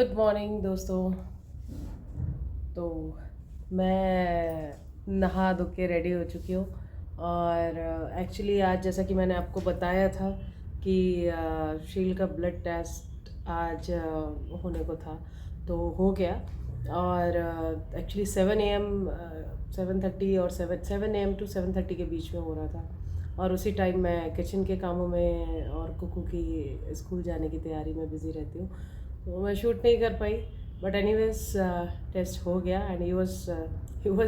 Good morning दोस्तों। तो मैं नहा धो के रेडी हो चुकी हूँ और एक्चुअली आज जैसा कि मैंने आपको बताया था कि शील का ब्लड टेस्ट आज होने को था, तो हो गया। और एक्चुअली 7 AM 7:30 और 7 AM to 7:30 के बीच में हो रहा था, और उसी टाइम मैं किचन के कामों में और कुकू की स्कूल जाने की तैयारी में बिज़ी रहती हूँ, तो मैं शूट नहीं कर पाई। बट एनीवेज टेस्ट हो गया and he was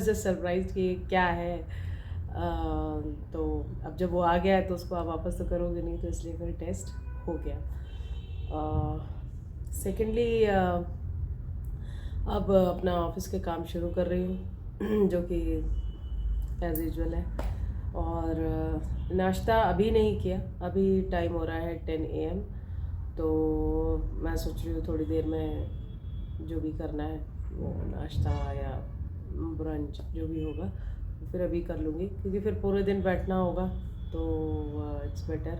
just surprise कि क्या है। तो अब जब वो आ गया है तो उसको आप वापस तो करोगे नहीं, तो इसलिए फिर टेस्ट हो गया। सेकेंडली अब अपना ऑफिस के काम शुरू कर रही हूँ जो कि एज यूजल है। और नाश्ता अभी नहीं किया, अभी टाइम हो रहा है 10 AM। तो मैं सोच रही हूँ थोड़ी देर में जो भी करना है वो नाश्ता या ब्रंच जो भी होगा तो फिर अभी कर लूँगी, क्योंकि फिर पूरे दिन बैठना होगा, तो इट्स बेटर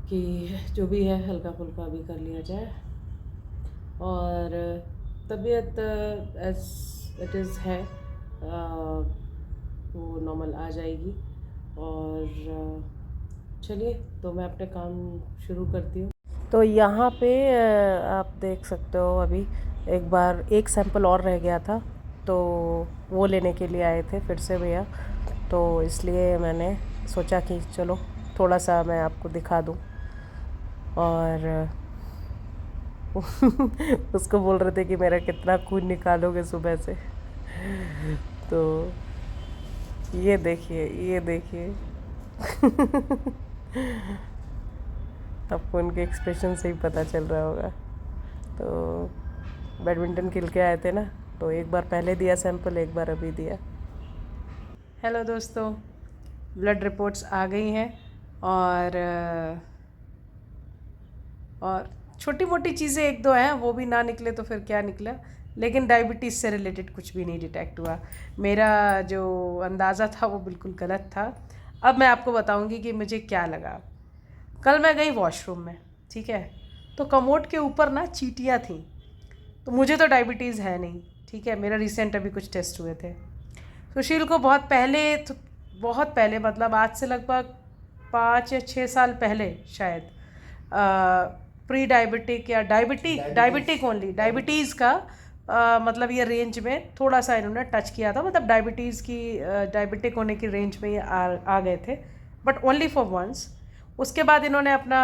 कि जो भी है हल्का फुल्का अभी कर लिया जाए। और तबीयत एज इट इज़ है, वो नॉर्मल आ जाएगी। और चलिए तो मैं अपने काम शुरू करती हूँ। तो यहाँ पे आप देख सकते हो अभी एक बार एक सैंपल और रह गया था, तो वो लेने के लिए आए थे फिर से भैया, तो इसलिए मैंने सोचा कि चलो थोड़ा सा मैं आपको दिखा दूँ। और उसको बोल रहे थे कि मेरा कितना खून निकालोगे सुबह से। तो ये देखिए, ये देखिए। आपको उनके एक्सप्रेशन से ही पता चल रहा होगा। तो बैडमिंटन खेल के आए थे ना, तो एक बार पहले दिया सैंपल, एक बार अभी दिया। हेलो दोस्तों, ब्लड रिपोर्ट्स आ गई हैं और छोटी मोटी चीज़ें एक दो हैं, वो भी ना निकले तो फिर क्या निकला, लेकिन डायबिटीज़ से रिलेटेड कुछ भी नहीं डिटेक्ट हुआ। मेरा जो अंदाज़ा था वो बिल्कुल गलत था। अब मैं आपको बताऊंगी कि मुझे क्या लगा। कल मैं गई वॉशरूम में, ठीक है, तो कमोड के ऊपर ना चींटियाँ थीं। तो मुझे तो डायबिटीज़ है नहीं, ठीक है, मेरा रिसेंट अभी कुछ टेस्ट हुए थे। सुशील को बहुत पहले, तो बहुत पहले मतलब आज से लगभग 5 या 6 साल पहले शायद प्री डायबिटिक या डायबिटिक ओनली डायबिटीज़ का मतलब ये रेंज में थोड़ा सा इन्होंने टच किया था, मतलब डायबिटीज़ की डायबिटिक होने की रेंज में ये आ गए थे, बट ओनली फॉर वंस। उसके बाद इन्होंने अपना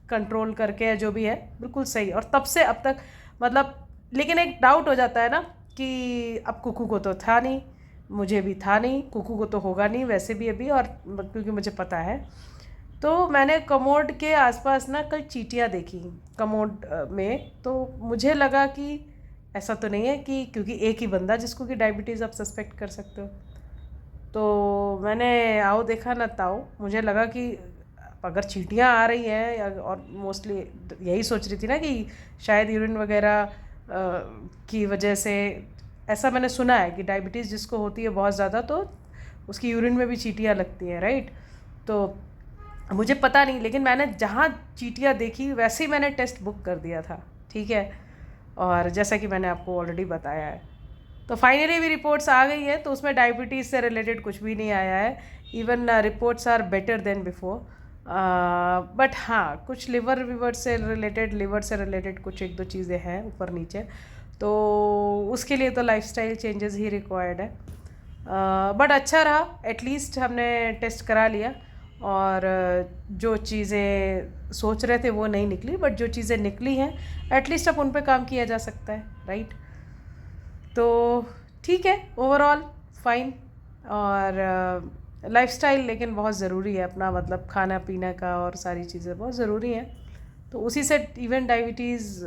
कंट्रोल करके जो भी है बिल्कुल सही, और तब से अब तक मतलब। लेकिन एक डाउट हो जाता है ना कि अब कुकू को तो था नहीं, मुझे भी था नहीं, कुकू को तो होगा नहीं वैसे भी अभी, और क्योंकि मुझे पता है। तो मैंने कमोड के आसपास ना कल चींटियाँ देखी कमोड में, तो मुझे लगा कि ऐसा तो नहीं है कि क्योंकि एक ही बंदा जिसको कि डायबिटीज़ आप सस्पेक्ट कर सकते हो। तो मैंने आओ देखा ना ताओ, मुझे लगा कि अगर चींटियाँ आ रही हैं, और मोस्टली यही सोच रही थी ना कि शायद यूरिन वगैरह की वजह से, ऐसा मैंने सुना है कि डायबिटीज़ जिसको होती है बहुत ज़्यादा तो उसकी यूरिन में भी चींटियाँ लगती हैं, राइट। तो मुझे पता नहीं, लेकिन मैंने जहाँ चींटियाँ देखी वैसे ही मैंने टेस्ट बुक कर दिया था, ठीक है। और जैसा कि मैंने आपको ऑलरेडी बताया है, तो फाइनली भी रिपोर्ट्स आ गई है, तो उसमें डायबिटीज़ से रिलेटेड कुछ भी नहीं आया है। Even reports are better than before. But हाँ, कुछ लीवर से रिलेटेड कुछ एक दो चीज़ें हैं ऊपर नीचे, तो उसके लिए तो लाइफस्टाइल चेंजेस ही रिक्वायर्ड है। बट अच्छा रहा, एटलीस्ट हमने टेस्ट करा लिया, और जो चीज़ें सोच रहे थे वो नहीं निकली, बट जो चीज़ें निकली हैं एटलीस्ट अब उन पे काम किया जा सकता है, राइट। तो ठीक है, ओवरऑल फाइन। और लाइफस्टाइल लेकिन बहुत ज़रूरी है अपना, मतलब खाना पीना का और सारी चीज़ें बहुत ज़रूरी हैं। तो उसी से इवन डायबिटीज़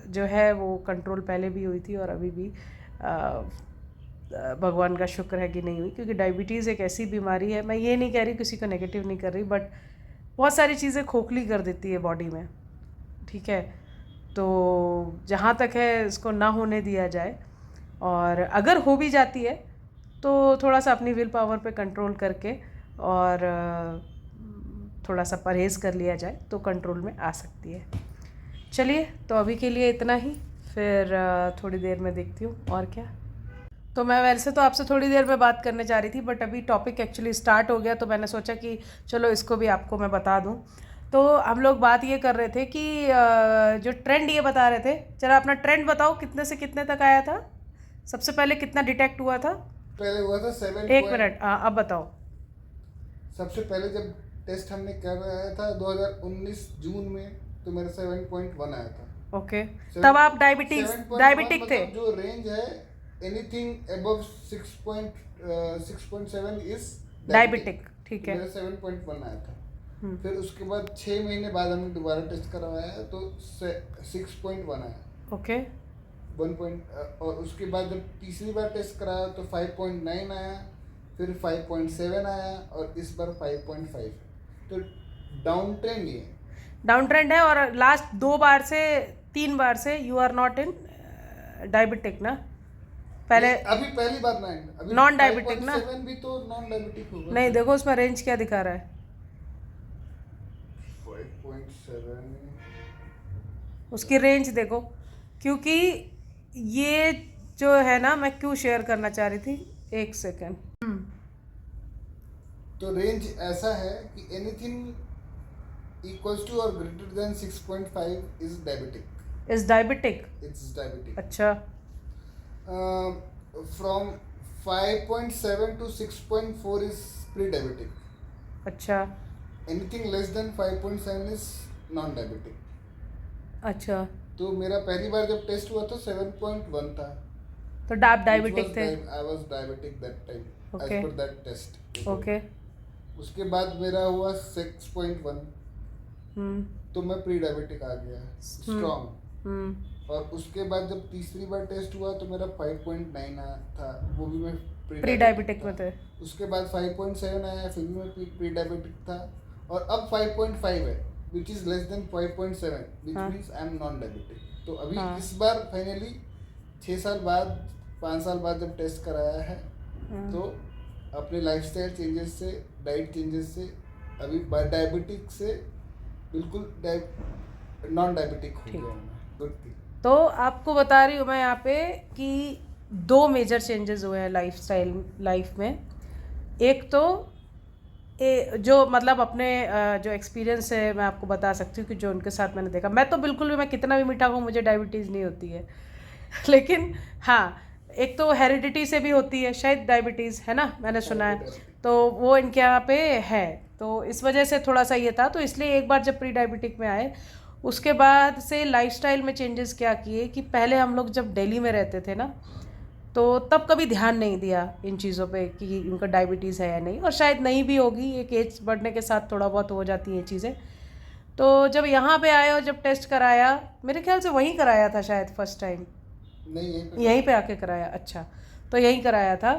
जो है वो कंट्रोल पहले भी हुई थी और अभी भी भगवान का शुक्र है कि नहीं हुई, क्योंकि डायबिटीज़ एक ऐसी बीमारी है, मैं ये नहीं कह रही, किसी को नेगेटिव नहीं कर रही, बट बहुत सारी चीज़ें खोखली कर देती है बॉडी में, ठीक है। तो जहाँ तक है इसको ना होने दिया जाए, और अगर हो भी जाती है तो थोड़ा सा अपनी विल पावर पे कंट्रोल करके और थोड़ा सा परहेज़ कर लिया जाए तो कंट्रोल में आ सकती है। चलिए, तो अभी के लिए इतना ही, फिर थोड़ी देर में देखती हूँ और क्या। तो मैं वैसे तो आपसे थोड़ी देर में बात करने जा रही थी, बट अभी टॉपिक एक्चुअली स्टार्ट हो गया, तो मैंने सोचा कि चलो इसको भी आपको मैं बता दूं। तो हम लोग बात ये कर रहे थे कि जो ट्रेंड ये बता रहे थे, जरा अपना ट्रेंड बताओ, कितने से कितने तक आया था, सबसे पहले कितना डिटेक्ट हुआ था? पहले हुआ था 7 एक मिनट, अब बताओ। सबसे पहले जब टेस्ट हमने कराया था 2019 जून में, तो मेरा 7.1 आया था। ओके, तब आप डायबिटिक थे? मतलब जो रेंज है, एनीथिंग अबव 6.7 इज डायबिटिक, ठीक है। मेरा 7.1 आया था। फिर उसके बाद 6 महीने बाद हमने दोबारा टेस्ट करवाया तो 6.1 आया। ओके। 1 और उसके बाद जब तीसरी बार टेस्ट कराया तो 5.9 आया, फिर 5.7 आया और इस बार 5.5। तो डाउन ट्रेंड ये डाउन ट्रेंड है, और लास्ट 3 बार से you are not in diabetic ना? पहले अभी पहली बार अभी नॉन डायबिटिक ना? 5.7 भी तो नॉन डायबिटिक होगा। नहीं, देखो उसमें रेंज क्या दिखा रहा है। 5.7 उसकी रेंज देखो, क्योंकि ये जो है ना, मैं क्यों शेयर करना चाह रही थी, एक सेकेंड। तो रेंज ऐसा है कि एनीथिंग इक्वल्स टू और greater than 6.5 is diabetic. It's diabetic. अच्छा। From 5.7 to 6.4 is pre-diabetic. अच्छा। Anything less than 5.7 is non-diabetic. अच्छा, तो मेरा पहली बार जब टेस्ट हुआ तो 7.1 था। तो आप डायबिटिक थे? I was diabetic that time. Okay. As per that test. Okay. उसके बाद मेरा हुआ 6.1, तो मैं प्री डायबिटिक आ गया, स्ट्रॉन्ग। और उसके बाद जब तीसरी बार टेस्ट हुआ तो मेरा 5.9 था, वो भी मैं प्री डायबिटिक में थे। उसके बाद 5.7 आया, फिर भी मैं प्री डायबिटिक था। और अब 5.5 है, which is less than 5.7, which means I am non diabetic. तो अभी इस बार फाइनली 6 साल बाद 5 साल बाद जब टेस्ट कराया है, तो अपने लाइफस्टाइल चेंजेस से, डाइट चेंजेस से अभी डायबिटिक से बिल्कुल नॉन डायबिटिक हो गया हूँ। तो आपको बता रही हूँ मैं यहाँ पे कि 2 मेजर चेंजेस हुए हैं लाइफ में। एक तो जो मतलब अपने जो एक्सपीरियंस है मैं आपको बता सकती हूँ कि जो उनके साथ मैंने देखा, मैं तो बिल्कुल भी, मैं कितना भी मीठा खाऊँ मुझे डायबिटीज़ नहीं होती है लेकिन हाँ, एक तो हेरिडिटी से भी होती है शायद डायबिटीज़, है ना, मैंने सुना है, तो वो इनके यहाँ पे है, तो इस वजह से थोड़ा सा ये था। तो इसलिए एक बार जब प्री डायबिटिक में आए, उसके बाद से लाइफस्टाइल में चेंजेस क्या किए कि पहले हम लोग जब दिल्ली में रहते थे ना, तो तब कभी ध्यान नहीं दिया इन चीज़ों पे कि उनका डायबिटीज़ है या नहीं, और शायद नहीं भी होगी, एक एज बढ़ने के साथ थोड़ा बहुत हो जाती हैं चीज़ें। तो जब यहाँ पे आए और जब टेस्ट कराया, मेरे ख्याल से वहीं कराया था शायद फर्स्ट टाइम, नहीं यहीं पे आके कराया। अच्छा, तो यहीं कराया था।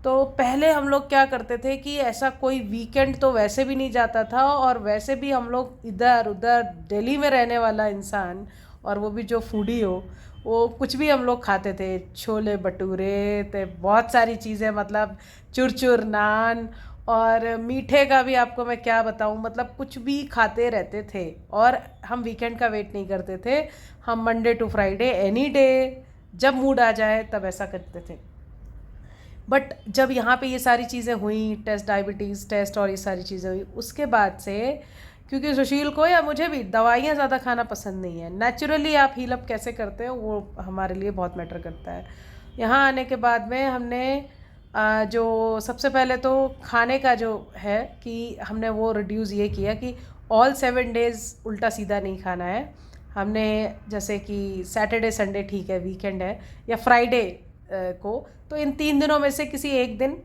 तो पहले हम लोग क्या करते थे कि ऐसा कोई वीकेंड तो वैसे भी नहीं जाता था, और वैसे भी हम लोग इधर उधर, दिल्ली में रहने वाला इंसान और वो भी जो फूडी हो, वो कुछ भी हम लोग खाते थे, छोले भटूरे थे, बहुत सारी चीज़ें, मतलब चुरचुर नान, और मीठे का भी आपको मैं क्या बताऊं, मतलब कुछ भी खाते रहते थे। और हम वीकेंड का वेट नहीं करते थे, हम Monday to Friday any day, जब मूड आ जाए तब ऐसा करते थे। बट जब यहाँ पे ये सारी चीज़ें हुई, टेस्ट, डायबिटीज़ टेस्ट और ये सारी चीज़ें हुई, उसके बाद से, क्योंकि सुशील को या मुझे भी दवाइयाँ ज़्यादा खाना पसंद नहीं है, नेचुरली आप हील अप कैसे करते हो वो हमारे लिए बहुत मैटर करता है। यहाँ आने के बाद में हमने जो सबसे पहले तो खाने का जो है कि हमने वो रिड्यूस ये किया कि ऑल 7 डेज़ उल्टा सीधा नहीं खाना है हमने। जैसे कि सैटरडे संडे ठीक है, वीकेंड है, या फ्राइडे को, तो इन 3 दिनों में से किसी एक दिन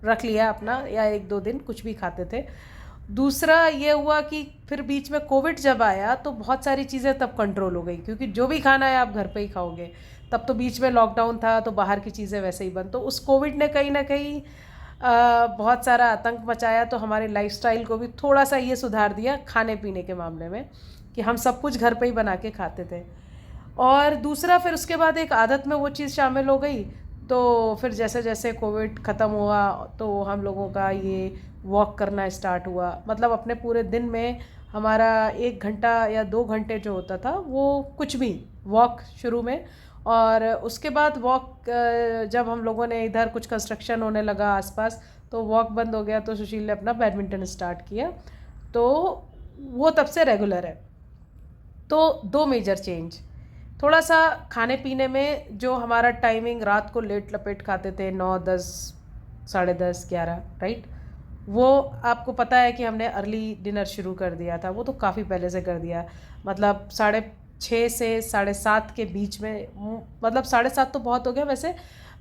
रख लिया अपना, या 1-2 दिन कुछ भी खाते थे। दूसरा ये हुआ कि फिर बीच में कोविड जब आया तो बहुत सारी चीज़ें तब कंट्रोल हो गई, क्योंकि जो भी खाना है आप घर पे ही खाओगे। तब तो बीच में लॉकडाउन था तो बाहर की चीज़ें वैसे ही बंद, तो उस कोविड ने कहीं ना कहीं बहुत सारा आतंक मचाया, तो हमारे लाइफस्टाइल को भी थोड़ा सा ये सुधार दिया खाने पीने के मामले में, कि हम सब कुछ घर पे ही बना के खाते थे। और दूसरा फिर उसके बाद एक आदत में वो चीज़ शामिल हो गई, तो फिर जैसे जैसे कोविड ख़त्म हुआ तो हम लोगों का ये वॉक करना स्टार्ट हुआ। मतलब अपने पूरे दिन में हमारा 1 घंटा या 2 घंटे जो होता था वो कुछ भी वॉक शुरू में। और उसके बाद वॉक जब हम लोगों ने इधर कुछ कंस्ट्रक्शन होने लगा आसपास तो वॉक बंद हो गया, तो सुशील ने अपना बैडमिंटन स्टार्ट किया, तो वो तब से रेगुलर है। तो 2 मेजर चेंज, थोड़ा सा खाने पीने में जो हमारा टाइमिंग रात को लेट लपेट खाते थे 9, 10, 10:30, 11, राइट, वो आपको पता है कि हमने अर्ली डिनर शुरू कर दिया था। वो तो काफ़ी पहले से कर दिया, मतलब 6:30 से 7:30 के बीच में। मतलब 7:30 तो बहुत हो गया, वैसे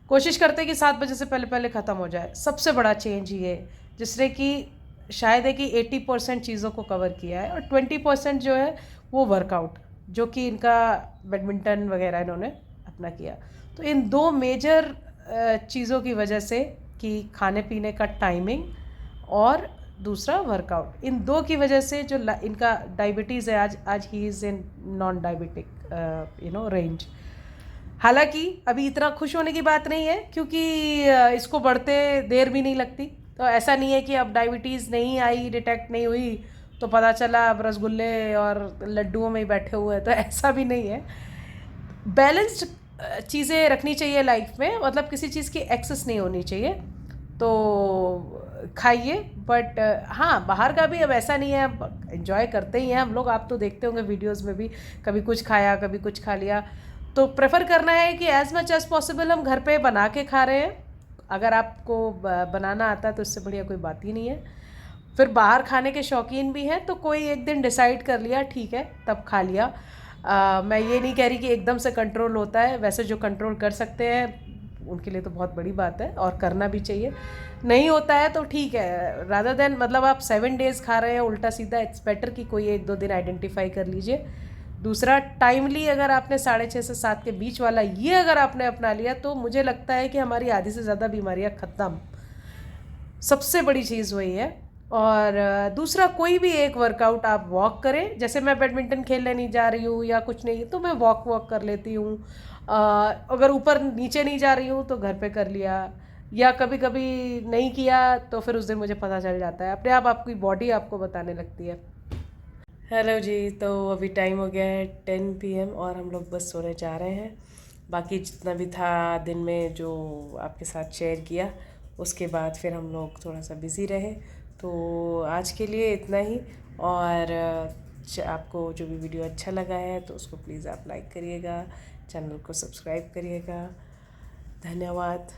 कोशिश करते हैं कि 7 बजे से पहले पहले ख़त्म हो जाए। सबसे बड़ा चेंज ये जिसने कि शायद है कि 80% चीज़ों को कवर किया है, और 20% जो है वो वर्कआउट, जो कि इनका बैडमिंटन वगैरह इन्होंने अपना किया। तो इन 2 मेजर चीज़ों की वजह से कि खाने पीने का टाइमिंग और दूसरा वर्कआउट, इन 2 की वजह से जो इनका डायबिटीज़ है, आज he is in non diabetic range. हालांकि अभी इतना खुश होने की बात नहीं है, क्योंकि इसको बढ़ते देर भी नहीं लगती। तो ऐसा नहीं है कि अब डायबिटीज़ नहीं आई, डिटेक्ट नहीं हुई, तो पता चला अब रसगुल्ले और लड्डुओं में ही बैठे हुए हैं, तो ऐसा भी नहीं है। बैलेंस्ड चीज़ें रखनी चाहिए लाइफ में, मतलब किसी चीज़ की एक्सेस नहीं होनी चाहिए। तो खाइए, बट हाँ, बाहर का भी अब ऐसा नहीं है, अब एंजॉय करते ही हैं हम लोग। आप तो देखते होंगे वीडियोस में भी, कभी कुछ खाया कभी कुछ खा लिया। तो प्रेफर करना है कि एज़ मच एज़ पॉसिबल हम घर पे बना के खा रहे हैं। अगर आपको बनाना आता है तो इससे बढ़िया कोई बात ही नहीं है। फिर बाहर खाने के शौकीन भी हैं तो कोई एक दिन डिसाइड कर लिया, ठीक है, तब खा लिया। मैं ये नहीं कह रही कि एकदम से कंट्रोल होता है, वैसे जो कंट्रोल कर सकते हैं उनके लिए तो बहुत बड़ी बात है और करना भी चाहिए। नहीं होता है तो ठीक है, रादर देन मतलब आप 7 डेज़ खा रहे हैं उल्टा सीधा, इट्स बेटर कि कोई 1-2 दिन आइडेंटिफाई कर लीजिए। दूसरा, टाइमली अगर आपने 6:30 से 7 के बीच वाला ये अगर आपने अपना लिया, तो मुझे लगता है कि हमारी आधी से ज़्यादा बीमारियां ख़त्म। सबसे बड़ी चीज़ वही है। और दूसरा, कोई भी एक वर्कआउट आप वॉक करें, जैसे मैं बैडमिंटन खेलने नहीं जा रही हूँ या कुछ नहीं, तो मैं वॉक कर लेती हूँ। अगर ऊपर नीचे नहीं जा रही हूँ तो घर पे कर लिया, या कभी कभी नहीं किया तो फिर उस दिन मुझे पता चल जाता है, अपने आप आपकी बॉडी आपको बताने लगती है। हेलो जी, तो अभी टाइम हो गया है 10 PM और हम लोग बस सोने जा रहे हैं। बाकी जितना भी था दिन में जो आपके साथ शेयर किया, उसके बाद फिर हम लोग थोड़ा सा बिज़ी रहे। तो आज के लिए इतना ही। और आपको जो भी वीडियो अच्छा लगा है तो उसको प्लीज़ आप लाइक करिएगा, चैनल को सब्सक्राइब करिएगा। धन्यवाद।